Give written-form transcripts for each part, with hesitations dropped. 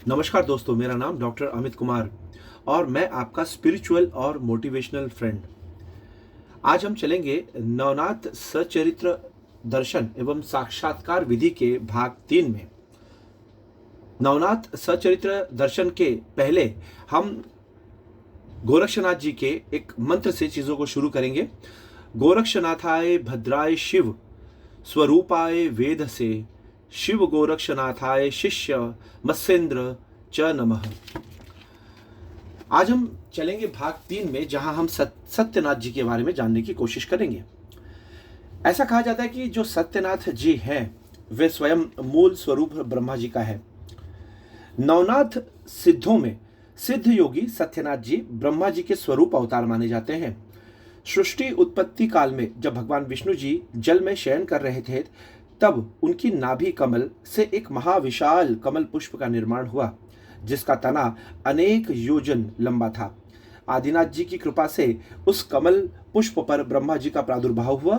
नमस्कार दोस्तों, मेरा नाम डॉक्टर अमित कुमार और मैं आपका स्पिरिचुअल और मोटिवेशनल फ्रेंड। आज हम चलेंगे नवनाथ सचरित्र दर्शन एवं साक्षात्कार विधि के भाग 3 में। नवनाथ सचरित्र दर्शन के पहले हम गोरक्षनाथ जी के एक मंत्र से चीजों को शुरू करेंगे। गोरक्षनाथाय भद्राय शिव स्वरूपाय वेद से, शिव गोरक्षनाथाय शिष्य मत्स्येंद्र च नमः। आज हम चलेंगे भाग 3 में, जहां हम सत्यनाथ जी के बारे में जानने की कोशिश करेंगे। ऐसा कहा जाता है कि जो सत्यनाथ जी हैं वे स्वयं मूल स्वरूप ब्रह्मा जी का है। नवनाथ सिद्धों में सिद्ध योगी सत्यनाथ जी ब्रह्मा जी के स्वरूप अवतार माने जाते हैं। सृष्टि उत्पत्ति काल में जब भगवान विष्णु जी जल में शयन कर रहे थे, तब उनकी नाभि कमल से एक महाविशाल कमल पुष्प का निर्माण हुआ, जिसका तना अनेक योजन लंबा था। आदिनाथ जी की कृपा से उस कमल पुष्प पर ब्रह्मा जी का प्रादुर्भाव हुआ।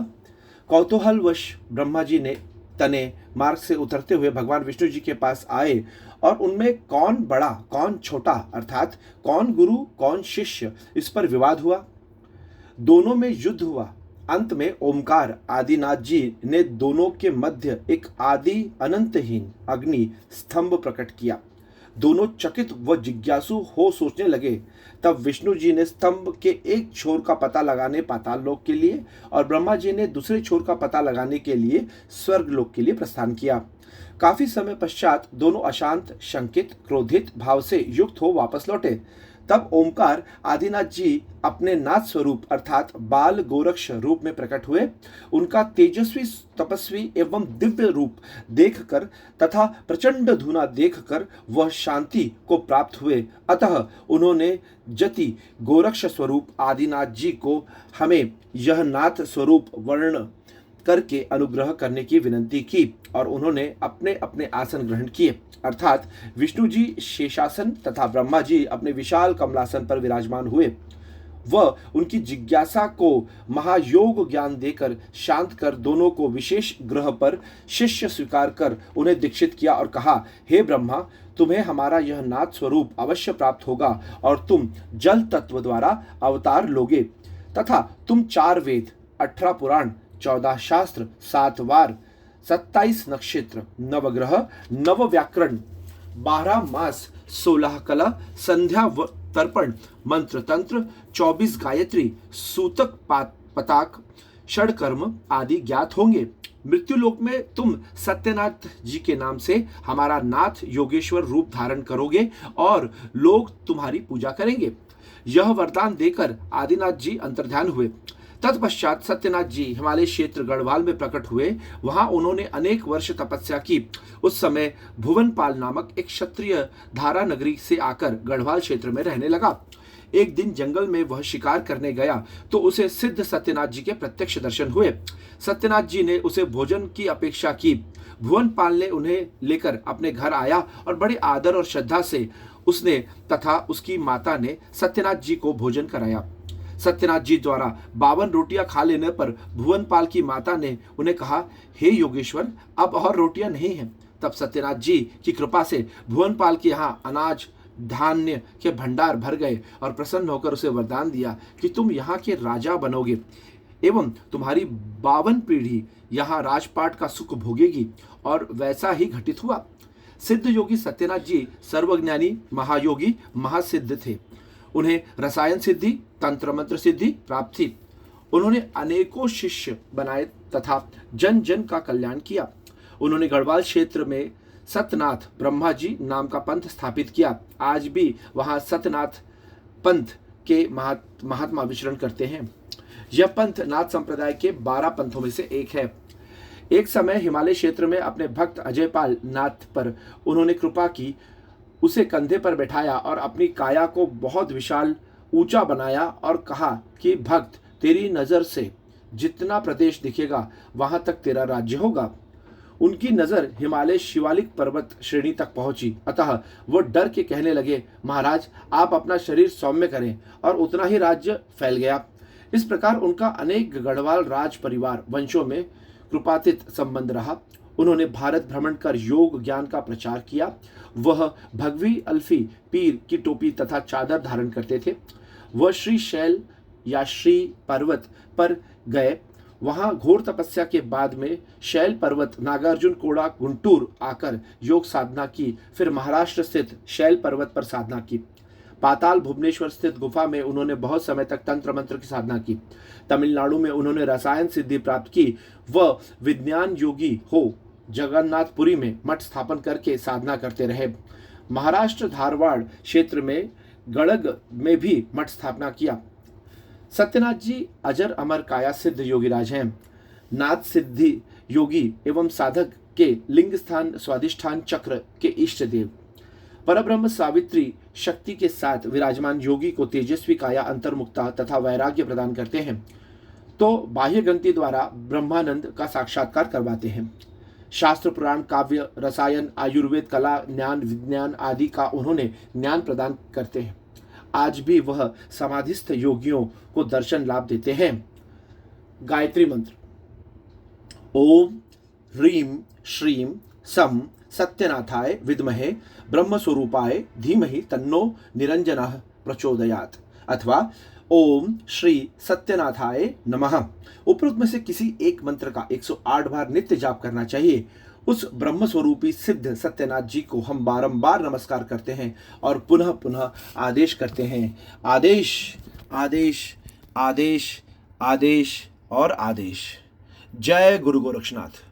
कौतूहलवश ब्रह्मा जी ने तने मार्ग से उतरते हुए भगवान विष्णु जी के पास आए और उनमें कौन बड़ा कौन छोटा, अर्थात कौन गुरु कौन शिष्य, इस पर विवाद हुआ। दोनों में युद्ध हुआ। अंत में ओमकार आदिनाथ जी ने दोनों के मध्य एक आदि अनंतहीन अग्नि स्तंभ प्रकट किया। दोनों चकित व जिज्ञासु हो सोचने लगे। तब विष्णु जी ने स्तंभ के एक छोर का पता लगाने पाताल लोक के लिए और ब्रह्मा जी ने दूसरे छोर का पता लगाने के लिए स्वर्ग लोक के लिए प्रस्थान किया। काफी समय पश्चात दोनों अशांत, शंकित, क्रोधित भाव से युक्त हो वापस लौटे। तब ओमकार आदिनाथ जी अपने नाथ स्वरूप अर्थात बाल गोरक्ष रूप में प्रकट हुए। उनका तेजस्वी, तपस्वी एवं दिव्य रूप देखकर तथा प्रचंड धुना देखकर वह शांति को प्राप्त हुए। अतः उन्होंने जति गोरक्ष स्वरूप आदिनाथ जी को हमें यह नाथ स्वरूप वर्ण करके अनुग्रह करने की विनती की और उन्होंने अपने अपने आसन ग्रहण किए। अर्थात विष्णु जी शेषासन तथा ब्रह्मा जी अपने विशाल कमलासन पर विराजमान हुए। वह उनकी जिज्ञासा को महायोग ज्ञान देकर शांत कर दोनों को विशेष ग्रह पर शिष्य स्वीकार कर उन्हें दीक्षित किया और कहा, हे ब्रह्मा, तुम्हें हमारा यह नाथ स्वरूप अवश्य प्राप्त होगा और तुम जल तत्व द्वारा अवतार लोगे तथा तुम 4 वेद, 18 पुराण, 14 शास्त्र, 7 वार, 27 नक्षत्र, नवग्रह, नव व्याकरण, 12 मास, 16 कला, संध्या व तर्पण, मंत्र तंत्र, 24 गायत्री, सूतक पताक, षडकर्म आदि ज्ञात होंगे। मृत्युलोक में तुम सत्यनाथ जी के नाम से हमारा नाथ योगेश्वर रूप धारण करोगे और लोग तुम्हारी पूजा करेंगे। यह वरदान देकर आदिनाथ जी अंतर्ध्यान हुए। तत्पश्चात सत्यनाथ जी हिमालय क्षेत्र गढ़वाल में प्रकट हुए। वहां उन्होंने अनेक वर्ष तपस्या की। उस समय भुवनपाल नामक एक क्षत्रिय धारा नगरी से आकर गढ़वाल क्षेत्र में रहने लगा। एक दिन जंगल में वह शिकार करने गया तो उसे सिद्ध सत्यनाथ जी के प्रत्यक्ष दर्शन हुए। सत्यनाथ जी ने उसे भोजन की अपेक्षा की। भुवनपाल ने उन्हें लेकर अपने घर आया और बड़े आदर और श्रद्धा से उसने तथा उसकी माता ने सत्यनाथ जी को भोजन कराया। सत्यनाथ जी द्वारा 52 रोटियां खा लेने पर भुवनपाल की माता ने उन्हें कहा, हे योगेश्वर, अब और रोटियां नहीं हैं। तब सत्यनाथ जी की कृपा से भुवनपाल के यहाँ अनाज धान्य के भंडार भर गए और प्रसन्न होकर उसे वरदान दिया कि तुम यहाँ के राजा बनोगे एवं तुम्हारी 52 पीढ़ी यहाँ राजपाट का सुख भोगेगी। और वैसा ही घटित हुआ। सिद्ध योगी सत्यनाथ जी सर्वज्ञानी, महायोगी, महासिद्ध थे। उन्हें रसायन सिद्धि, तंत्र मंत्र सिद्धि प्राप्त थी। उन्होंने अनेकों शिष्य बनाए तथा जन जन का कल्याण किया। उन्होंने गढ़वाल क्षेत्र में सतनाथ ब्रह्मा जी नाम का पंथ स्थापित किया। आज भी वहां सतनाथ पंथ के महात्मा विचरण करते हैं। यह पंथ नाथ संप्रदाय के 12 पंथों में से एक है। एक समय हिमालय क्षेत्र में अपने भक्त अजयपाल नाथ पर उन्होंने कृपा की, उसे कंधे पर बैठाया और अपनी काया को बहुत विशाल ऊंचा बनाया और कहा कि भक्त, तेरी नजर से जितना प्रदेश दिखेगा वहां तक तेरा राज्य होगा। उनकी नजर हिमालय शिवालिक पर्वत श्रेणी तक पहुंची। अतः वो डर के कहने लगे, महाराज, आप अपना शरीर सौम्य करें, और उतना ही राज्य फैल गया। इस प्रकार उनका अनेक गढ़वाल राज परिवार वंशों में कृपातीत संबंध रहा। उन्होंने भारत भ्रमण कर योग ज्ञान का प्रचार किया। वह भगवी अल्फी पीर की टोपी तथा चादर धारण करते थे। वह श्री शैल या श्री पर्वत पर गए। वहां घोर तपस्या के बाद में शैल पर्वत नागार्जुन कोड़ा गुंटूर आकर योग साधना की। फिर महाराष्ट्र स्थित शैल पर्वत पर साधना की। पाताल भुवनेश्वर स्थित गुफा में उन्होंने बहुत समय तक तंत्र मंत्र की साधना की। तमिलनाडु में उन्होंने रसायन सिद्धि प्राप्त की। वह विज्ञान योगी हो जगन्नाथपुरी में मठ स्थापन करके साधना करते रहे। महाराष्ट्र धारवाड़ क्षेत्र में गड़ग में भी मठ स्थापना किया। सत्यनाथ जी अजर अमर काया सिद्ध योगीराज हैं। नाथ सिद्धि योगी एवं साधक के लिंग स्थान स्वाधिष्ठान चक्र के इष्ट देव। परब्रह्म सावित्री शक्ति के साथ विराजमान योगी को तेजस्वी काया अंतर्मुक्ता तथा वैराग्य प्रदान करते हैं तो बाह्य ग्रंथि द्वारा ब्रह्मानंद का साक्षात्कार करवाते हैं। शास्त्र पुराण काव्य रसायन आयुर्वेद कला ज्ञान विज्ञान आदि का उन्होंने ज्ञान प्रदान करते हैं। आज भी वह समाधिस्थ योगियों को दर्शन लाभ देते हैं। गायत्री मंत्र। ओम ह्रीं श्रीं सं सत्यनाथाय विद्महे ब्रह्मस्वरूपाय धीमहि तन्नो निरंजनः प्रचोदयात् अथवा ओम श्री सत्यनाथाय नमः। उपरोक्त में से किसी एक मंत्र का 108 बार नित्य जाप करना चाहिए। उस ब्रह्म स्वरूपी सिद्ध सत्यनाथ जी को हम बारंबार नमस्कार करते हैं और पुनः पुनः आदेश करते हैं। आदेश आदेश आदेश आदेश और आदेश। जय गुरु गोरक्षनाथ।